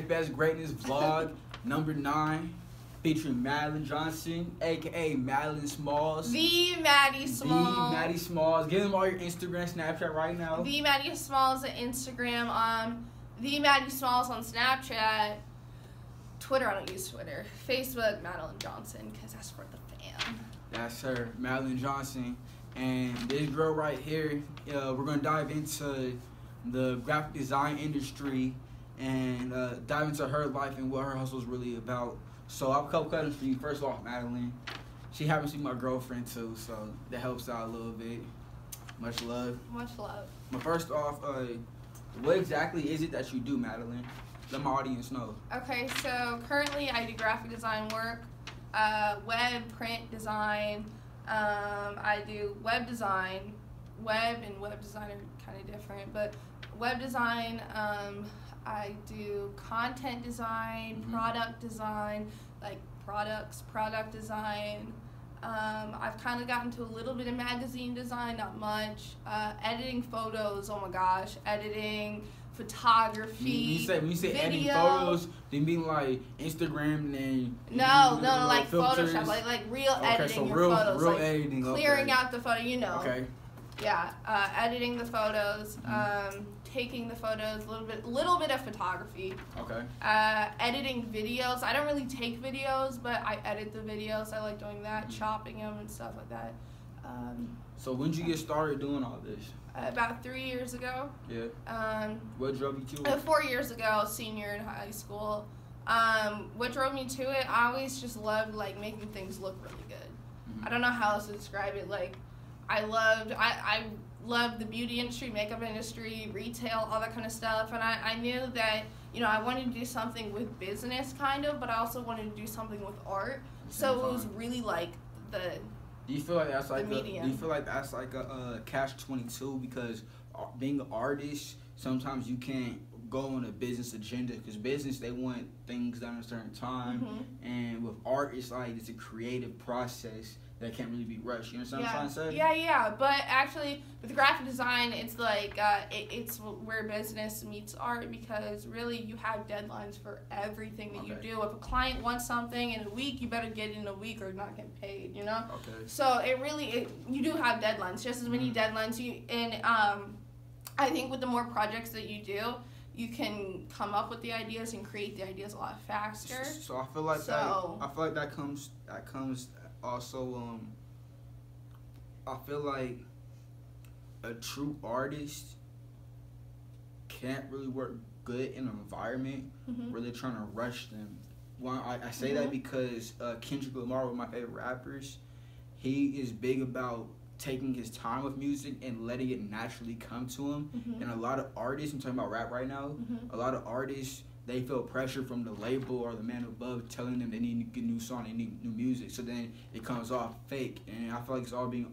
Manifest Greatness Vlog number 9, featuring Madeline Johnson, aka Madeline Smalls. The Maddie Smalls. The Maddie Smalls. Give them all your Instagram, Snapchat right now. The Maddie Smalls on Instagram. The Maddie Smalls on Snapchat. Twitter, I don't use Twitter. Facebook, Madeline Johnson, because that's for the fam. That's her, Madeline Johnson. And this girl right here, we're going to dive into the graphic design industry and dive into her life and what her hustle is really about. So I have a couple questions for you. First off, Madeline, she happens to be my girlfriend too, so that helps out a little bit. Much love. Much love. But first off, what exactly is it that you do, Madeline? Let my audience know. Okay, so currently I do graphic design work, web, print design. I do web design. Web and web design are kind of different, but web design, I do content design, product design, like product design. I've kind of gotten to a little bit of magazine design, not much. Editing photos, oh my gosh, editing, photography, when you say video. editing photos, do you mean like Instagram and No, like filters? Photoshop, like real editing so your photos, real like editing, clearing out the photo, you know. Okay. Yeah, editing the photos, taking the photos, a little bit of photography. Okay. Editing videos. I don't really take videos, but I edit the videos. I like doing that, chopping them and stuff like that. So when did you get started doing all this? About 3 years ago. Yeah. What drove you to it? 4 years ago, senior in high school. What drove me to it? I always just loved like making things look really good. I don't know how else to describe it. Like, I loved the beauty industry, makeup industry, retail, all that kind of stuff. And I knew that, you know, I wanted to do something with business kind of, but I also wanted to do something with art. So it was really like the Do you feel like that's like a catch-22 because being an artist, sometimes you can't go on a business agenda because business, they want things done at a certain time, and with art, it's like it's a creative process that can't really be rushed. You understand what I'm trying to say? Yeah. But actually, with graphic design, it's like it's where business meets art because really you have deadlines for everything that you do. If a client wants something in a week, you better get it in a week or not get paid. You know. Okay. So you do have deadlines, just as many deadlines. I think with the more projects that you do, you can come up with the ideas and create the ideas a lot faster. So I feel like that comes also, I feel like a true artist can't really work good in an environment where they're trying to rush them. Well, I say that because Kendrick Lamar, one of my favorite rappers, he is big about taking his time with music and letting it naturally come to him. And a lot of artists, I'm talking about rap right now, a lot of artists, they feel pressure from the label or the man above telling them they need to get a new song, they need new music. So then it comes off fake. And I feel like it's all being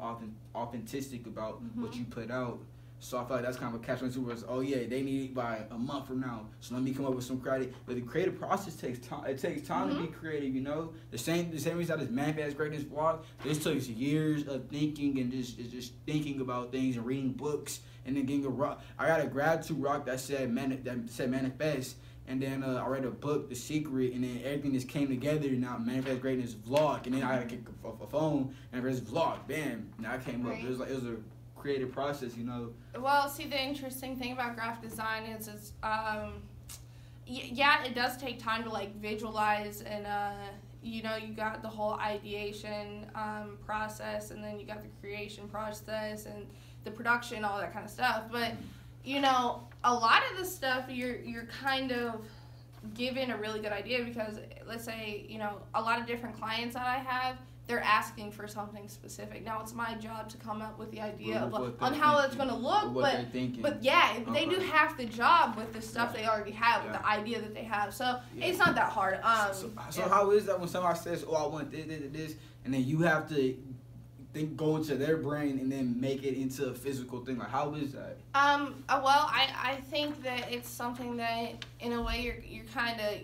authentic about what you put out. So I feel like that's kind of a catch-22 where it's, oh yeah, they need it by a month from now. So let me come up with some creative. But the creative process takes time. It takes time to be creative, you know? The same reason I just Manifest Greatness Vlog, this took years of thinking and just thinking about things and reading books and then getting a rock. I got a gratitude rock that said manifest. And then I read a book, The Secret, and then everything just came together. Now Manifest Greatness Vlog, and then I had to get a phone and there's vlog. Bam! Now I came up. It was a creative process, you know. Well, see, the interesting thing about graphic design is yeah, it does take time to like visualize and you know, you got the whole ideation process, and then you got the creation process and the production, all that kind of stuff. But you know, a lot of the stuff you're kind of given a really good idea because, let's say, you know, a lot of different clients that I have, they're asking for something specific. Now it's my job to come up with the idea on how it's going to look, but yeah, they do half the job with the stuff they already have, with the idea that they have. So it's not that hard. So how is that when somebody says, "Oh, I want this," and then you have to go into their brain and then make it into a physical thing? Like, how is that? Well, I think that it's something that in a way you're kind of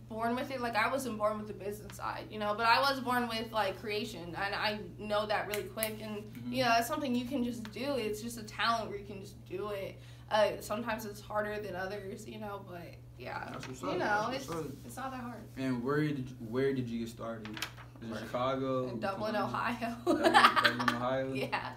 born with it. Like, I wasn't born with the business side, you know, but I was born with like creation, and I know that really quick. And you know, that's something you can just do. It's just a talent where you can just do it. Sometimes it's harder than others, you know, but Yeah. That's what's you up. know, it's not that hard. And where did you get started? Is it Chicago? In Dublin, Ohio. Dublin, Ohio? Yeah.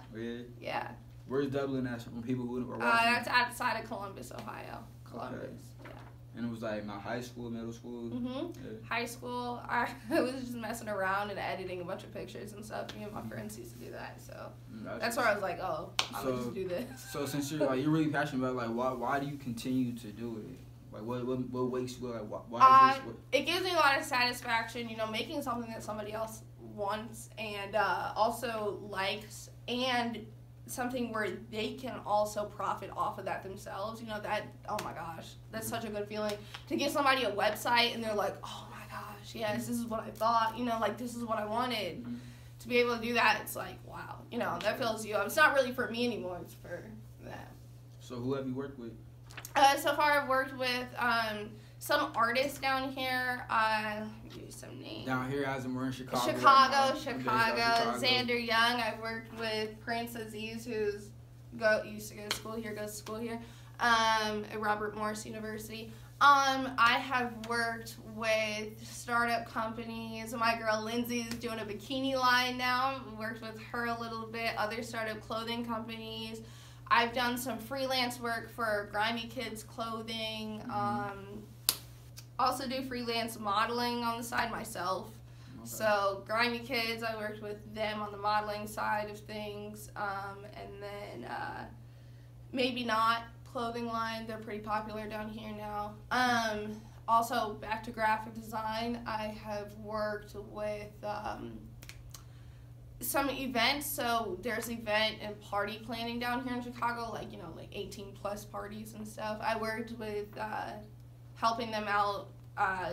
Yeah. Where's Dublin at? From people who are watching? That's outside of Columbus, Ohio. Columbus. Okay. Yeah. And it was like my high school, middle school? Yeah. High school, I was just messing around and editing a bunch of pictures and stuff. Me and my friends used to do that, so that's where I was like, oh, I'm gonna just do this. So since you're really passionate about it, like why do you continue to do it? Like what makes you why is this? It gives me a lot of satisfaction, making something that somebody else wants and also likes, and something where they can also profit off of that themselves. That, oh my gosh, that's such a good feeling to give somebody a website and they're like, oh my gosh, yes, this is what I thought, this is what I wanted. To be able to do that, it's like, wow, that fills you up. It's not really for me anymore, it's for them. So who have you worked with? So far I've worked with some artists down here. I'll give you some names. Down here, as we're in Chicago. Chicago. Xander Young. I've worked with Prince Aziz, who's used to go to school here, goes to school here, at Robert Morris University. I have worked with startup companies. My girl Lindsay's doing a bikini line now. Worked with her a little bit. Other startup clothing companies. I've done some freelance work for Grimy Kids Clothing. Also do freelance modeling on the side myself. Okay. So Grimy Kids, I worked with them on the modeling side of things. And then Maybe Not clothing line. They're pretty popular down here now. Also back to graphic design. I have worked with some events. So there's event and party planning down here in Chicago, like 18 plus parties and stuff. I worked with helping them out,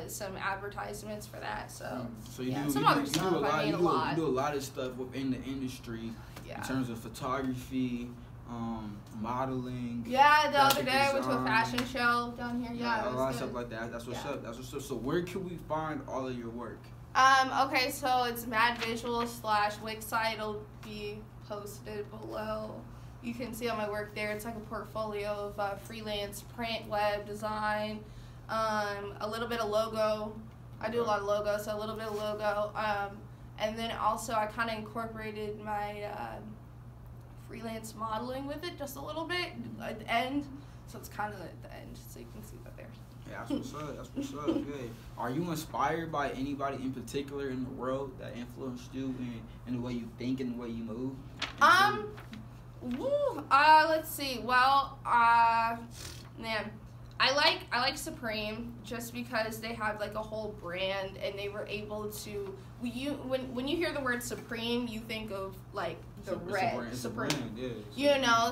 some advertisements for that. So you do some other stuff. You do a lot of stuff within the industry in terms of photography, modeling. Yeah, the other day I went to a fashion show down here. Yeah, a lot of stuff like that. That's what's up. That's what's up. So where can we find all of your work? Okay, so it's madvisuals/Wixsite. It'll be posted below. You can see all my work there. It's like a portfolio of freelance print, web design, a little bit of logo. I do a lot of logos, so a little bit of logo. And then also I kind of incorporated my freelance modeling with it just a little bit at the end. So it's kind of at the end, so you can see that there. Yeah, that's what's up. That's what's up. Yeah. Are you inspired by anybody in particular in the world that influenced you in the way you think and the way you move? Let's see. Well, man, I like Supreme just because they have like a whole brand and they were able to. When you hear the word Supreme, you think of like the red Supreme.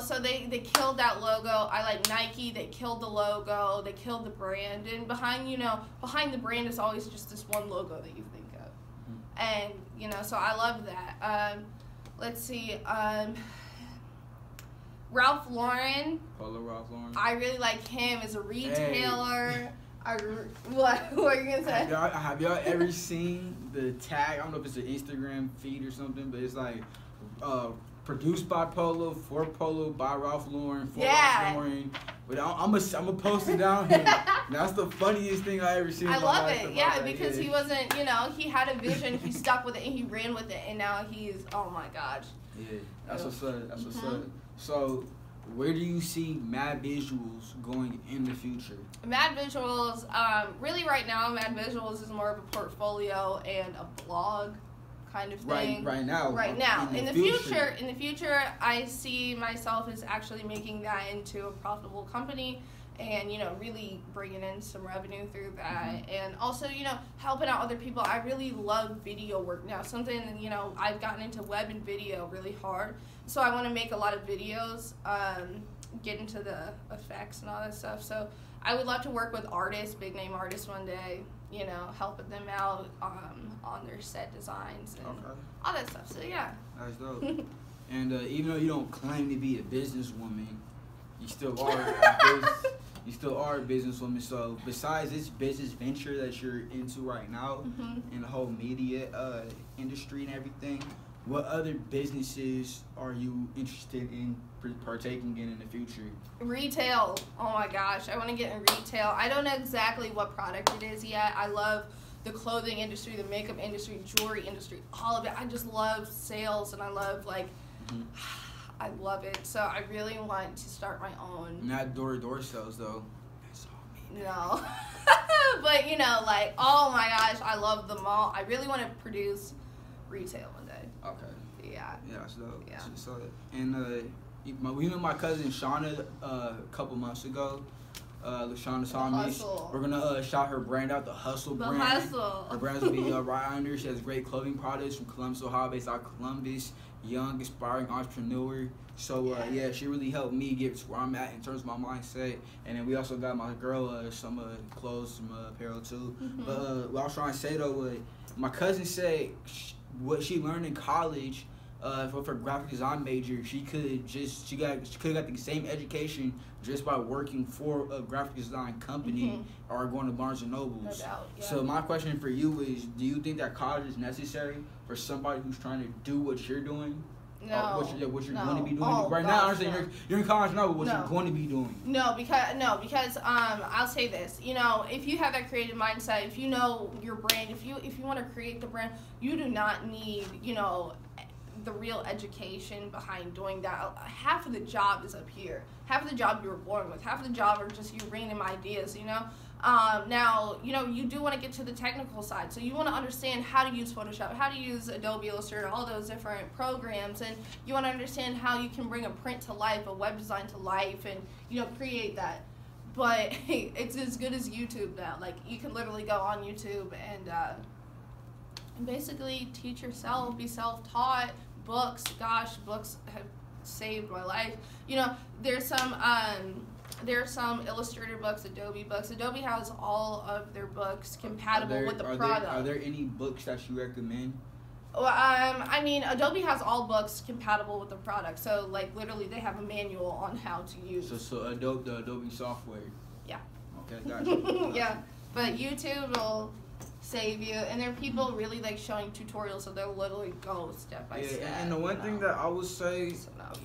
So they killed that logo. I like Nike. They killed the logo. They killed the brand. And behind the brand is always just this one logo that you think of. And so I love that. Let's see. Ralph Lauren. Polo Ralph Lauren. I really like him as a retailer. Hey. What are you gonna say? Have y'all ever seen the tag? I don't know if it's an Instagram feed or something, but it's like produced by Polo, for Polo, by Ralph Lauren, for Ralph Lauren. But I'm gonna post it down here. That's the funniest thing I ever seen. I love it, because he wasn't, he had a vision, he stuck with it, and he ran with it, and now he's, oh my gosh. Yeah, that's what's up. That's what's up. So, where do you see Mad Visuals going in the future? Mad Visuals, really right now, Mad Visuals is more of a portfolio and a blog kind of thing. Right now. In the future, I see myself as actually making that into a profitable company and, really bringing in some revenue through that. And also, helping out other people. I really love video work now. Something, I've gotten into web and video really hard. So I want to make a lot of videos, get into the effects and all that stuff. So I would love to work with artists, big name artists one day, helping them out on their set designs and all that stuff. So yeah. That's dope. And even though you don't claim to be a businesswoman, you still are. You still are a businesswoman. So besides this business venture that you're into right now, in the whole media industry and everything, what other businesses are you interested in partaking in the future? Retail. Oh my gosh, I want to get in retail. I don't know exactly what product it is yet. I love the clothing industry, the makeup industry, jewelry industry, all of it. I just love sales, and I love I love it. So I really want to start my own. Not door-to-door sales though. That's all me. No. But like, oh my gosh, I love them all. I really want to produce retail one day. Okay. Yeah. Yeah, that's dope. Yeah. So, and we met my cousin Shauna a couple months ago. LaShauna saw me. We're gonna shout her brand out, the Hustle brand. The Hustle. Her brand's gonna be right under. She has great clothing products from Columbus, Ohio, based out of Columbus. Young, aspiring entrepreneur. So yeah, she really helped me get to where I'm at in terms of my mindset. And then we also got my girl some clothes, some apparel too. Mm-hmm. But what I was trying to say though, my cousin said what she learned in college. For her graphic design major, she could have got the same education just by working for a graphic design company or going to Barnes and Nobles. No doubt, yeah. So my question for you is, do you think that college is necessary for somebody who's trying to do what you're doing? No. What you're no. going to be doing Gosh, right now? I understand you're in college now, but what you're going to be doing? No, because I'll say this. If you have that creative mindset, if you know your brand, if you want to create the brand, you do not need the real education behind doing that. Half of the job is up here. Half of the job you were born with. Half of the job are just you random ideas, Now, you do want to get to the technical side. So you want to understand how to use Photoshop, how to use Adobe Illustrator, all those different programs. And you want to understand how you can bring a print to life, a web design to life, and, create that. But it's as good as YouTube now. Like, you can literally go on YouTube and basically teach yourself, be self-taught. Books have saved my life. There's some Illustrator books, Adobe books. Adobe has all of their books compatible with the product. Are there any books that you recommend? Well, Adobe has all books compatible with the product. So, literally, they have a manual on how to use. So the Adobe software. Yeah. Okay, gotcha. Yeah, but YouTube will save you, and there are people really showing tutorials, so they'll literally go step by step. And the one thing that I would say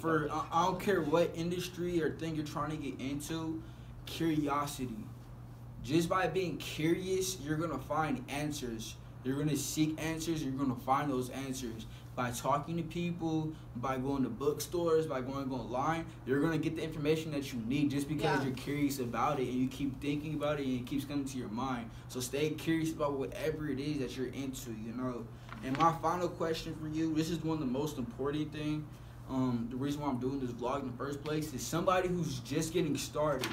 I don't care what industry or thing you're trying to get into, curiosity. Just by being curious, you're gonna find answers. You're gonna seek answers. You're gonna find those answers by talking to people, by going to bookstores, by going online. You're gonna get the information that you need just because you're curious about it and you keep thinking about it and it keeps coming to your mind. So stay curious about whatever it is that you're into, And my final question for you, this is one of the most important thing. The reason why I'm doing this vlog in the first place is somebody who's just getting started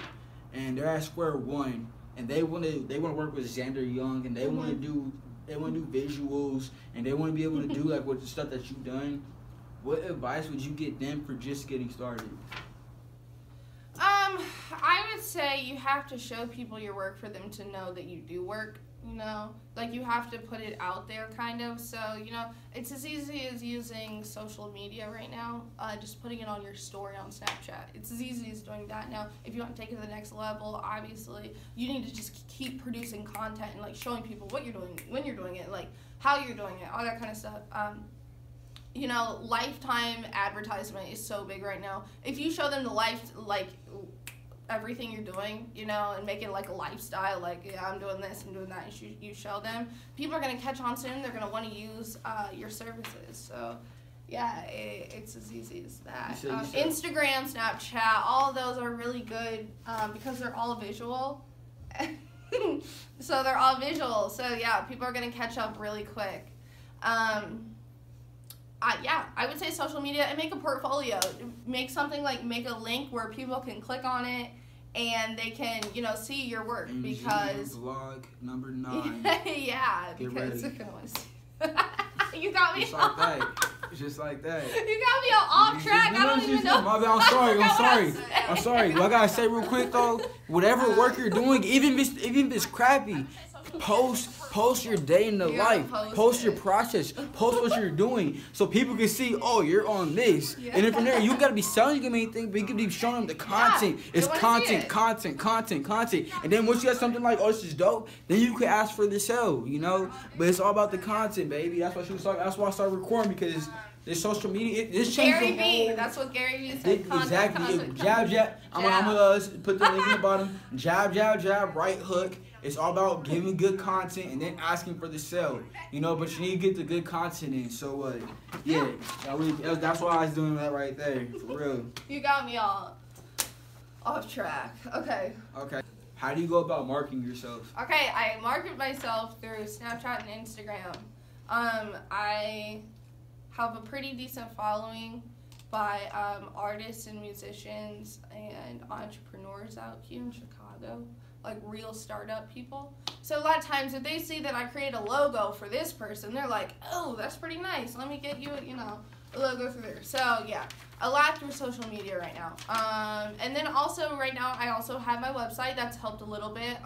and they're at square one and they want to work with Xander Young and they want to do visuals and they want to be able to do with the stuff that you've done. What advice would you get them for just getting started? I would say you have to show people your work for them to know that you do work, you have to put it out there kind of. So, it's as easy as using social media right now, just putting it on your story on Snapchat. It's as easy as doing that now. If you want to take it to the next level, obviously, you need to just keep producing content and showing people what you're doing, when you're doing it, how you're doing it, all that kind of stuff. Lifetime advertisement is so big right now. If you show them the everything you're doing, and make it a lifestyle, I'm doing this, I'm doing that, and you show them, people are going to catch on soon. They're going to want to use your services. So, yeah, it's as easy as that. Instagram, Snapchat, all of those are really good because they're all visual. So they're all visual. So, yeah, people are going to catch up really quick. I would say social media and make a portfolio. Make something make a link where people can click on it and they can, see your work because vlog number 9. Yeah, because they're gonna want to see. You got me. Just like that. You got me off track. I don't even know. I'm sorry. What I gotta say real quick though, whatever work you're doing, even if it's crappy, Post your day in the life. Post your process. Post what you're doing so people can see, oh, you're on this. Yeah. And then from there, you gotta be selling them anything, but you can be showing them the content. Yeah, it's content. And then once you have something like, oh, this is dope, then you can ask for the sale, you know? But it's all about the content, baby. That's why that's why I started recording, because this social media, this changed Gary Vee, that's what Gary Vee said. Exactly. Jab. I'm gonna put the link in the bottom. Jab, right hook. It's all about giving good content and then asking for the sale, you know. But you need to get the good content in. So yeah, that's why I was doing that right there, for real. You got me all off track. Okay. How do you go about marketing yourself? Okay, I market myself through Snapchat and Instagram. I have a pretty decent following by artists and musicians and entrepreneurs out here in Chicago, like real startup people. So a lot of times if they see that I create a logo for this person, they're like, oh, that's pretty nice. Let me get you, a logo through there. So yeah, a lot through social media right now. And then also right now I also have my website. That's helped a little bit.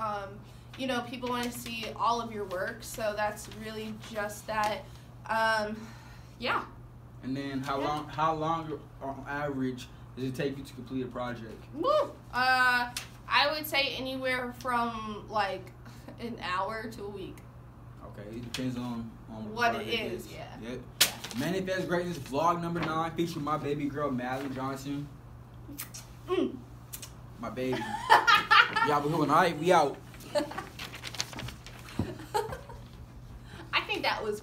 People want to see all of your work, so that's really just that. Yeah. And then how long on average does it take you to complete a project? Woo! I would say anywhere from like an hour to a week. Okay, it depends on what it is. Yeah. Yep. Manifest Greatness vlog number 9 featuring my baby girl Madeline Johnson. My baby. Y'all be doing alright. We out. I think that was